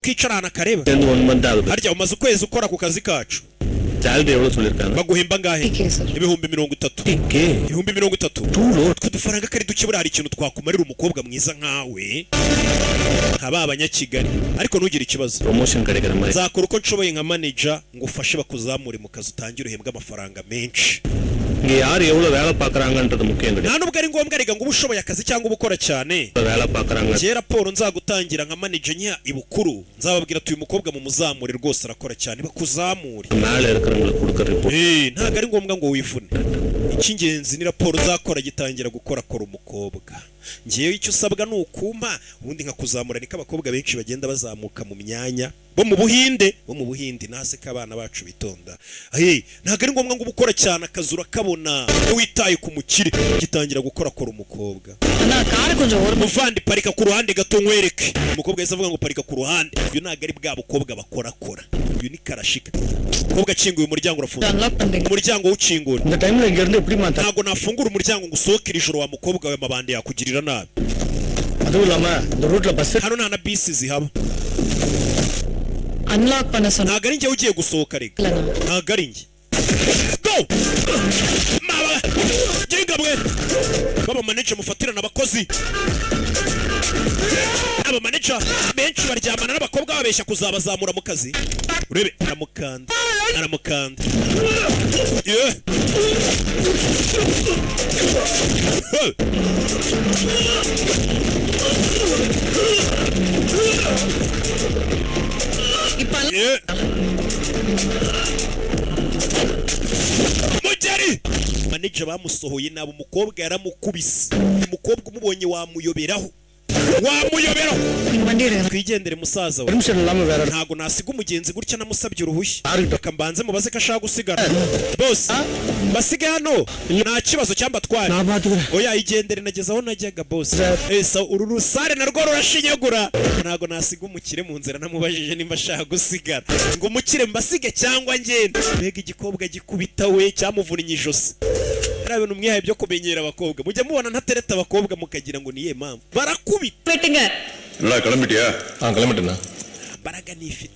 kicarana kareba harya umaze ukwezi ukora ku kazi kacu salary eவ்வளவு சொல்லிருக்காங்க baguhemba ngahe ibihumbi 30 ibihumbi 30 twe dufaranga kari dukibura hari ikintu twakumarira umukobwa mwiza nkawe nkaba abanyakigali ariko ntugire ikibazo promotion karekera mari zakora uko nshoboye nka manager ngufashe bakuzamure mu kazi utangire uhembwa amafaranga menshi nge yari eவ்வளவு வேலை பார்க்கறாங்கன்றது முக்கியம் nta nubwo ari ngombwa ariga ngo ubushoboye akazi cyangwa ubukora cyane வேலை பார்க்கறாங்க je raporo nzagutangira nka manager nya ibukuru nzababwira tuyu mukobwa mu muzamure rwose arakora cyane bakuzamure naale irukறவங்களுக்கு கொடுக்க report ntago ari ngombwa ngo wifune icy'ingenzi ni raporo uzakora gitangira gukora kora umukobwa ngiye icyo usabwa nukumpa ubundi nkakuzamura niko abakobwa benshi bagenda bazamuka mu myanya bo mu buhinde nase kabana bacu bitonda ntago ari ngombwa ngo ubukora cyane akazura kabona witaye ku mukire gitangira gukora kora umukobwa muvandi parika ku ruhande gato nkwereke umukobwa yese avuga ngo parika ku ruhande uyu ntago ari bwa bukobwa bakora kora uyu ni karashika umukobwa akinguye umuryango urafunga umuryango ucingura இந்த டைம்ல இங்க இருந்து எப்படி மாத்த ntago nafungura umuryango ngo usohokere ijoro wa mukobwa we mabande yakugirira nabi அதுலama இந்த ரூட்ல bus hano nta na bisi zihaba unlock பண்ண சொன்னா ntago ari njye ugiye gusohoka rega ntago ari njye go mama jenga mwe baba manager mufatirana abakozi aba manager benshi baryamana n'abakobwa babeshya kuzabazamura mu kazi urebe aramukanda yeah mujeri manager bamusohoye nabo umukobwa yaramukubise umukobwa umubonye wamuyoberaho twigendere musaza we ntago nasiga umugenzi gutya namusabye uruhushya akambanze mubaze ko ashaka gusigara boss basige hano nta kibazo cyambatwara oya igendere nageze aho najyaga boss uru rusare narwo rurashinyagura ntago nasiga umukire mu nzira namubajije nimba ashaka gusigara ngo umukire mbasige cyangwa ngende mbega igikobwa gikubita we cyamuvunnye ijosi ibintu mwihaye byo kumenyera abakobwa mujya mubona ntatereta abakobwa mukagira ngo niye mpamvu barakubita என்னடா கிளம்பிட்டியா கிளம்பிட்டேனா baraga nifite